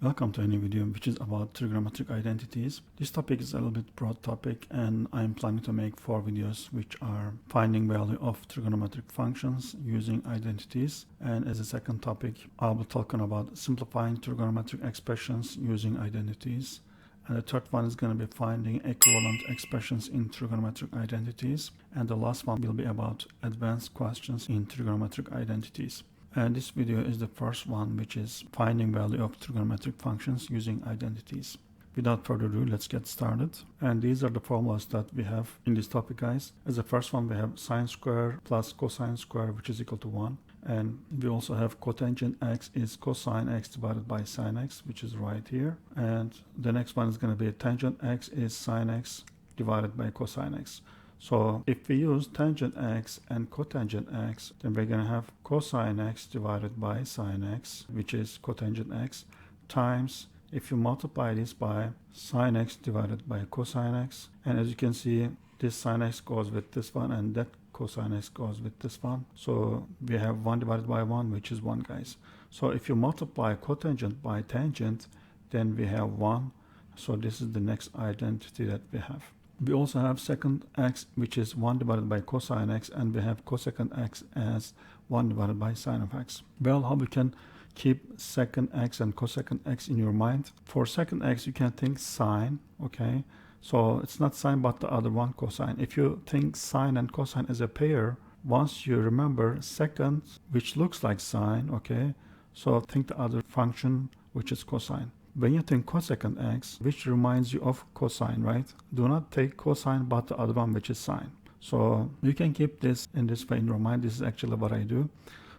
Welcome to a new video which is about trigonometric identities. This topic is a little bit broad topic and I'm planning to make 4 videos which are finding value of trigonometric functions using identities, and as a second topic I'll be talking about simplifying trigonometric expressions using identities, and the third one is going to be finding equivalent expressions in trigonometric identities, and the last one will be about advanced questions in trigonometric identities. And this video is the first one, which is finding value of trigonometric functions using identities. Without further ado, let's get started. And these are the formulas that we have in this topic, guys. As the first one, we have sine square plus cosine square, which is equal to 1. And we also have cotangent x is cosine x divided by sine x, which is right here. And the next one is going to be tangent x is sine x divided by cosine x. So if we use tangent x and cotangent x, then we're going to have cosine x divided by sine x, which is cotangent x, times, if you multiply this by sine x divided by cosine x, and as you can see, this sine x goes with this one and that cosine x goes with this one. So we have 1 divided by 1, which is 1, guys. So if you multiply cotangent by tangent, then we have 1. So this is the next identity that we have. We also have secant x, which is 1 divided by cosine x, and we have cosecant x as 1 divided by sine of x. Well, how we can keep secant x and cosecant x in your mind? For secant x, you can think sine, okay? So it's not sine, but the other one, cosine. If you think sine and cosine as a pair, once you remember secant, which looks like sine, okay? So think the other function, which is cosine. When you think cosecant x, which reminds you of cosine, right? Do not take cosine but the other one, which is sine. So you can keep this in this way in your mind. This is actually what I do.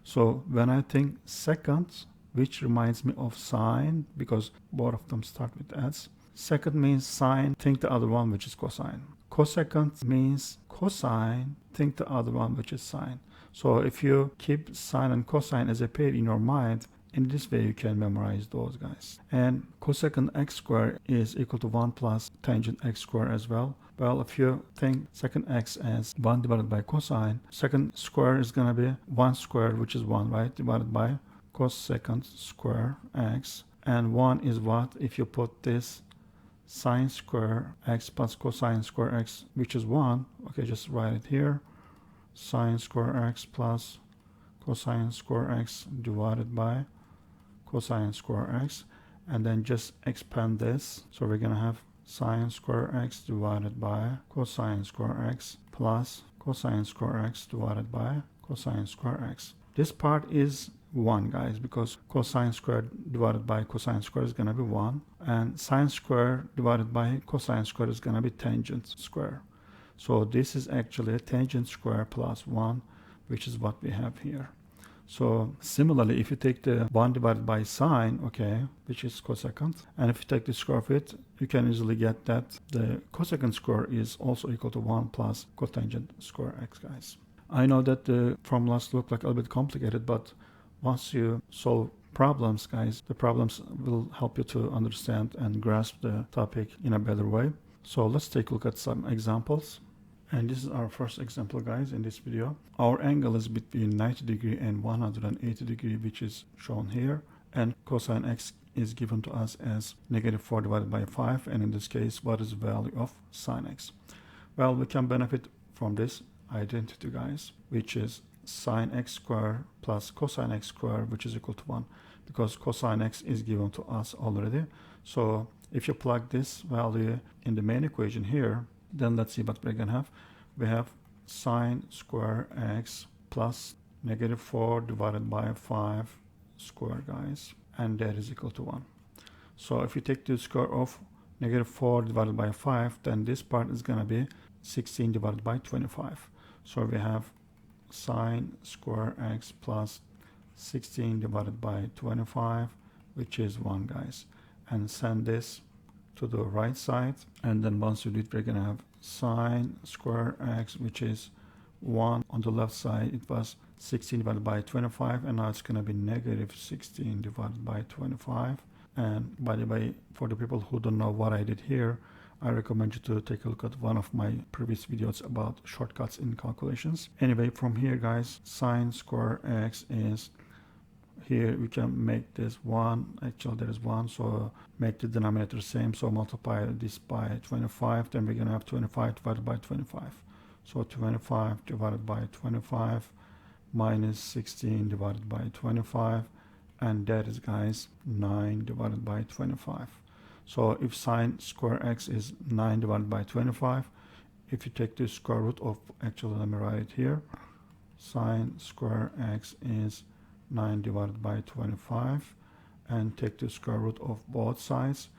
So when I think secant, which reminds me of sine, because both of them start with s. Secant means sine, think the other one, which is cosine. Cosecant means cosine, think the other one, which is sine. So if you keep sine and cosine as a pair in your mind, in this way you can memorize those, guys. And cosecant x squared is equal to 1 plus tangent x squared as well. Well, if you think secant x as 1 divided by cosine, secant square is going to be 1 squared, which is 1, right? Divided by cosecant square x. And 1 is what? If you put this sine square x plus cosine square x, which is 1. Okay, just write it here. Sine square x plus cosine square x divided by cosine square x, and then just expand this. So we're gonna have sine square x divided by cosine square x plus cosine square x divided by cosine square x. This part is 1, guys, because cosine squared divided by cosine squared is gonna be 1, and sine squared divided by cosine squared is gonna be tangent square. So this is actually a tangent square plus 1, which is what we have here. So similarly, if you take the 1 divided by sine, okay, which is cosecant, and if you take the square of it, you can easily get that the cosecant square is also equal to 1 plus cotangent square x, guys. I know that the formulas look like a little bit complicated, but once you solve problems, guys, the problems will help you to understand and grasp the topic in a better way. So let's take a look at some examples. And this is our first example, guys, in this video. Our angle is between 90 degree and 180 degree, which is shown here. And cosine x is given to us as negative 4 divided by 5. And in this case, what is the value of sine x? Well, we can benefit from this identity, guys, which is sine x squared plus cosine x squared, which is equal to 1. Because cosine x is given to us already. So if you plug this value in the main equation here, then let's see what we're going to have. We have sine square x plus negative 4 divided by 5 square, guys. And that is equal to 1. So if you take the square of negative 4 divided by 5, then this part is going to be 16 divided by 25. So we have sine square x plus 16 divided by 25, which is 1, guys. And send this to the right side, and then once you do it, we're gonna have sine square x, which is 1. On the left side it was 16 divided by 25, and now it's gonna be negative 16 divided by 25. And by the way, for the people who don't know what I did here, I recommend you to take a look at one of my previous videos about shortcuts in calculations. Anyway, from here, guys, sine square x is here we can make this 1, actually there is 1, so make the denominator same, so multiply this by 25, then we're going to have 25 divided by 25. So 25 divided by 25 minus 16 divided by 25, and that is, guys, 9 divided by 25. So if sine square x is 9 divided by 25, if you take the square root of, actually let me write it here, sine square x is 9 divided by 25, and take the square root of both sides,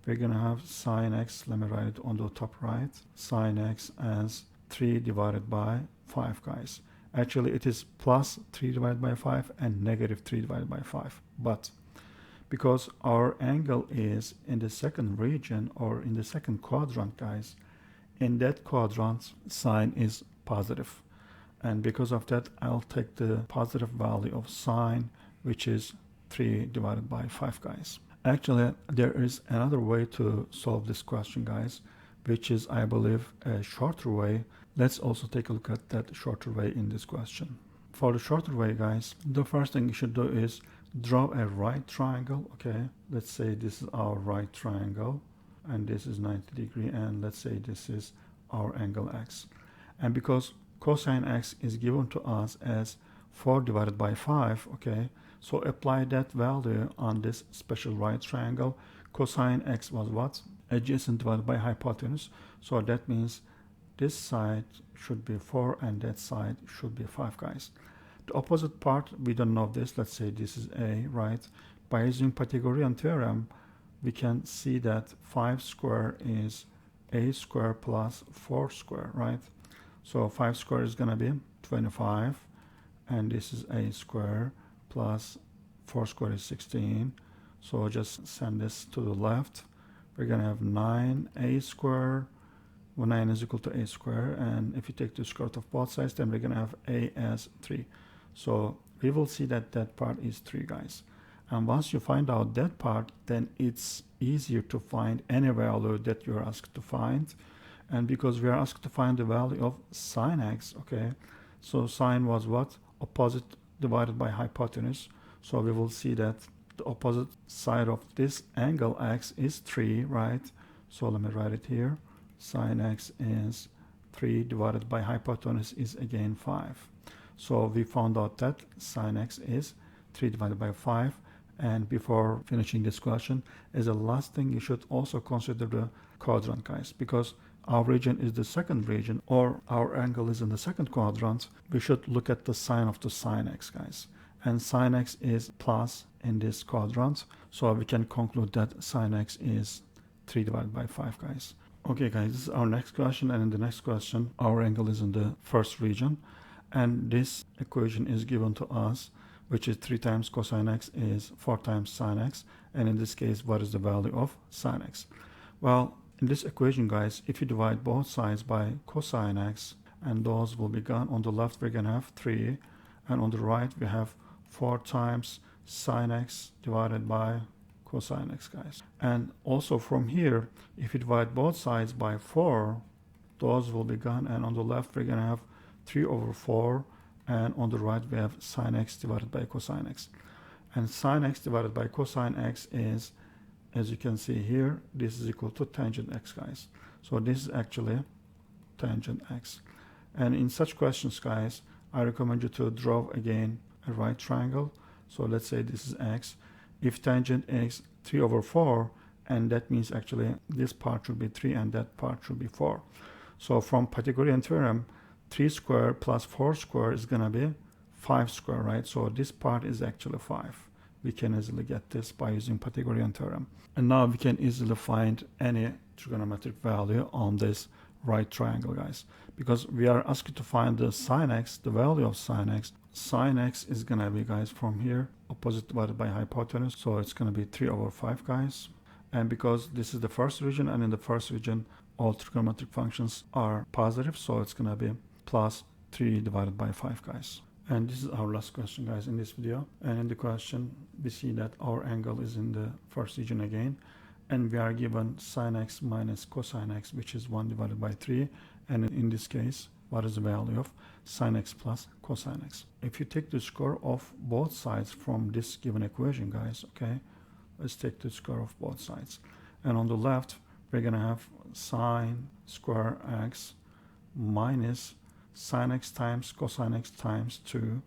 we're going to have sine x, let me write it on the top right, sine x as 3 divided by 5, guys. Actually it is plus 3 divided by 5 and negative 3 divided by 5, but because our angle is in the second region or in the second quadrant, guys, in that quadrant sine is positive, and because of that I'll take the positive value of sine, which is 3 divided by 5, guys. Actually there is another way to solve this question, guys, which is, I believe, a shorter way. Let's also take a look at that shorter way in this question. For the shorter way, guys, the first thing you should do is draw a right triangle. Okay, let's say this is our right triangle and this is 90 degree, and let's say this is our angle x, and because cosine x is given to us as 4 divided by 5, okay, so apply that value on this special right triangle. Cosine x was what? Adjacent divided by hypotenuse, so that means this side should be 4 and that side should be 5, guys. The opposite part, we don't know this, let's say this is a, right? By using Pythagorean theorem, we can see that 5 square is a square plus 4 square, right? So 5 square is gonna be 25, and this is a square plus 4 square is 16, so just send this to the left. We're gonna have 9a square, well, 9 is equal to a square, and if you take the square root of both sides, then we're gonna have a as 3. So we will see that that part is 3, guys. And once you find out that part, then it's easier to find any value that you're asked to find. And because we are asked to find the value of sine x, okay, so sine was what? Opposite divided by hypotenuse. So we will see that the opposite side of this angle x is 3, right? So let me write it here. Sine x is 3 divided by hypotenuse is again 5. So we found out that sine x is 3 divided by 5. And before finishing this question, as a last thing, you should also consider the quadrant, guys, because our region is the second region, or our angle is in the second quadrant. We should look at the sign of the sine x, guys, and sine x is plus in this quadrant, so we can conclude that sine x is 3 divided by 5, guys. Okay, guys, this is our next question, and in the next question our angle is in the first region, and this equation is given to us, which is 3 times cosine x is 4 times sine x, and in this case what is the value of sine x? Well, in this equation, guys, if you divide both sides by cosine x, and those will be gone, on the left we're gonna have 3, and on the right we have 4 times sine x divided by cosine x, guys. And also from here, if you divide both sides by 4, those will be gone, and on the left we're gonna have 3 over 4, and on the right we have sine x divided by cosine x. And sine x divided by cosine x is, as you can see here, this is equal to tangent x, guys. So this is actually tangent x. And in such questions, guys, I recommend you to draw again a right triangle. So let's say this is x. If tangent is 3 over 4, and that means actually this part should be 3 and that part should be 4. So from Pythagorean theorem, 3 square plus 4 square is gonna be 5 square, right? So this part is actually 5. We can easily get this by using Pythagorean theorem. And now we can easily find any trigonometric value on this right triangle, guys, because we are asked to find the sine x, the value of sine x. Sine x is gonna be, guys, from here, opposite divided by hypotenuse, so it's gonna be 3 over 5, guys. And because this is the first region, and in the first region all trigonometric functions are positive, so it's gonna be plus 3 divided by 5, guys. And this is our last question, guys, in this video. And in the question we see that our angle is in the first region again, and we are given sine x minus cosine x, which is 1 divided by 3, and in this case what is the value of sine x plus cosine x. If you take the square of both sides from this given equation, guys, okay, let's take the square of both sides. And on the left, we're going to have sine square x minus sine x times cosine x times 2,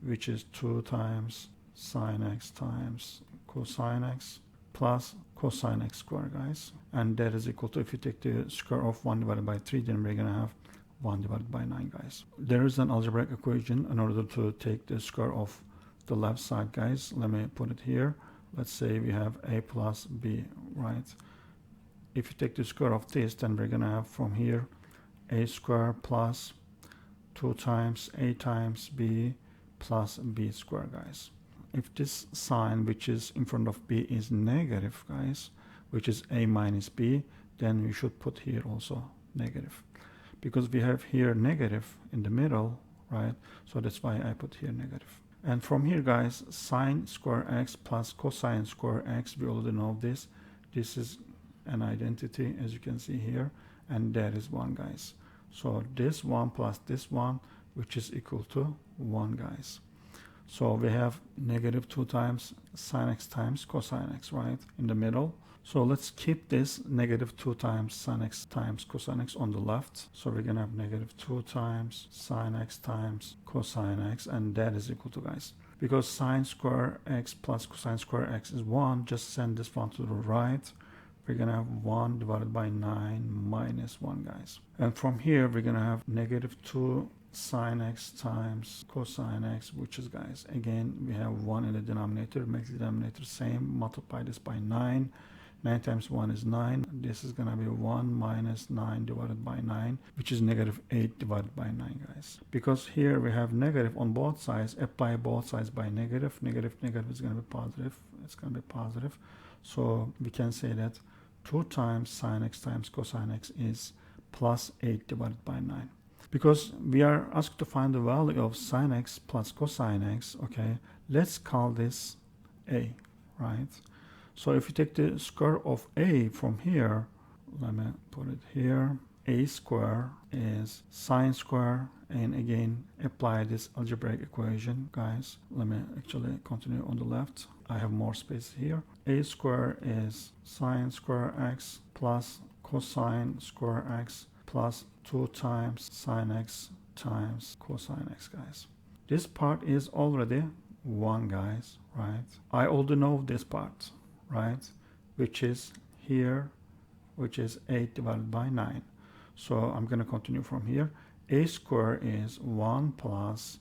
which is 2 times sine x times cosine x plus cosine x square, guys. And that is equal to, if you take the square of 1 divided by 3, then we're going to have 1 divided by 9, guys. There is an algebraic equation in order to take the square of the left side, guys. Let me put it here. Let's say we have a plus b, right? If you take the square of this, then we're going to have from here a square plus 2 times a times b plus b square, guys. If this sign which is in front of b is negative, guys, which is a minus b, then we should put here also negative, because we have here negative in the middle, right? So that's why I put here negative. And from here, guys, sine square x plus cosine square x, we already know this. This is an identity, as you can see here, and that is 1, guys. So this 1 plus this 1, which is equal to 1, guys. So we have negative 2 times sine x times cosine x, right, in the middle. So let's keep this negative 2 times sine x times cosine x on the left. So we're going to have negative 2 times sine x times cosine x, and that is equal to, guys, because sine square x plus cosine square x is 1, just send this one to the right. We're going to have 1 divided by 9 minus 1, guys. And from here, we're going to have negative 2 sine x times cosine x, which is, guys, again, we have 1 in the denominator, make the denominator same, multiply this by 9. 9 times 1 is 9. This is going to be 1 minus 9 divided by 9, which is negative 8 divided by 9, guys. Because here we have negative on both sides, apply both sides by negative. Negative is going to be positive. It's going to be positive. So we can say that 2 times sine x times cosine x is plus 8 divided by 9. Because we are asked to find the value of sine x plus cosine x, okay, let's call this a, right? So if you take the square of a from here, let me put it here, a square is sine square, and again, apply this algebraic equation, guys. Let me actually continue on the left. I have more space here. A square is sine square x plus cosine square x plus 2 times sine x times cosine x, guys. This part is already 1, guys, right? I already know this part, right? Which is here, which is 8 divided by 9. So I'm going to continue from here. A square is 1 plus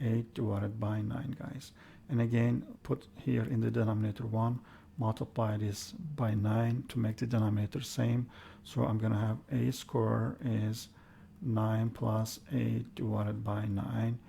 8 divided by 9, guys. And again, put here in the denominator 1, multiply this by 9 to make the denominator same. So I'm going to have a square is 9 plus 8 divided by 9,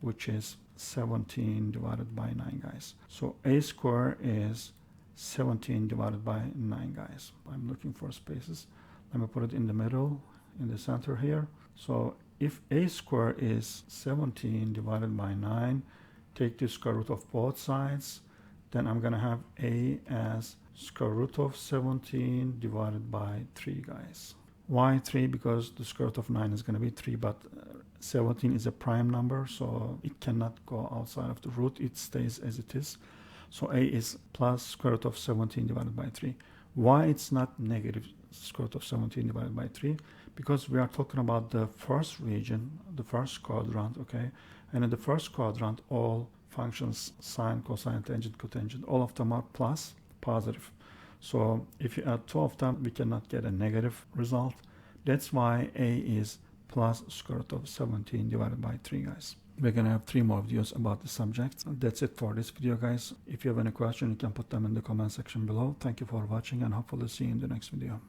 which is 17 divided by 9, guys. So a square is 17 divided by 9, guys. I'm looking for spaces. Let me put it in the middle, in the center here. So if a square is 17 divided by 9, take the square root of both sides, then I'm going to have a as square root of 17 divided by 3, guys. Why 3? Because the square root of 9 is going to be 3, but 17 is a prime number, so it cannot go outside of the root. It stays as it is. So a is plus square root of 17 divided by 3. Why it's not negative square root of 17 divided by 3? Because we are talking about the first region, the first quadrant, okay? And in the first quadrant, all functions, sine, cosine, tangent, cotangent, all of them are plus, positive. So if you add 2 of them, we cannot get a negative result. That's why a is plus square root of 17 divided by 3, guys. We're going to have 3 more videos about the subject. That's it for this video, guys. If you have any question, you can put them in the comment section below. Thank you for watching, and hopefully see you in the next video.